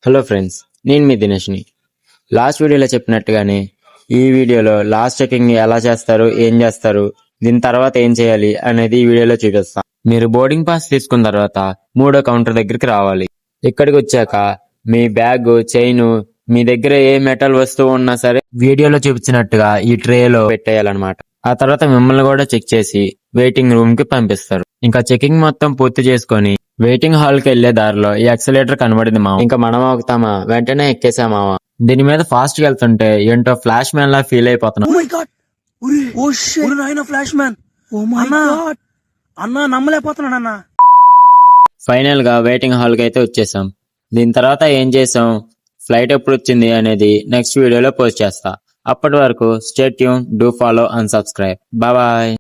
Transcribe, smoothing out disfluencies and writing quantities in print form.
Hello friends, నేను మీ దినేష్ని. Last వీడియోలో చెప్పినట్టుగానే ఈ వీడియోలో లాస్ట్ చెకింగ్ ఎలా చేస్తారు, ఏం చేస్తారు, దీని తర్వాత ఏం చేయాలి అనేది ఈ వీడియోలో చూపిస్తాం. మీరు బోర్డింగ్ పాస్ తీసుకున్న తర్వాత మూడో కౌంటర్ దగ్గరికి రావాలి. ఇక్కడికి వచ్చాక మీ బ్యాగ్, చైన్, మీ దగ్గర ఏ మెటల్ వస్తువు ఉన్నా సరే వీడియోలో చూపించినట్టుగా ఈ ట్రేలో పెట్టేయాలన్నమాట. ఆ తర్వాత మిమ్మల్ని కూడా చెక్ చేసి వెయిటింగ్ రూమ్ కి పంపిస్తారు. ఇంకా చెకింగ్ మొత్తం పూర్తి చేసుకొని వెయిటింగ్ హాల్ కి వెళ్లే దారిలో ఈ యాక్సిలేటర్ కనబడింది మామ. ఇంకా మనం అవుతామా, వెంటనే ఎక్కేసామావా. దీని మీద ఫాస్ట్ గా వెళ్తుంటే ఏంటో ఫ్లాష్ మ్యాన్ లా ఫీల్ అయిపోతున్నాం. నమ్మలేకపోతున్నాను. ఫైనల్ గా వెయిటింగ్ హాల్ కి అయితే వచ్చేసాం. దీని తర్వాత ఏం చేసాం, ఫ్లైట్ ఎప్పుడు వచ్చింది అనేది నెక్స్ట్ వీడియోలో పోస్ట్ చేస్తా. అప్పటి వరకు stay tune, do follow and subscribe. Bye.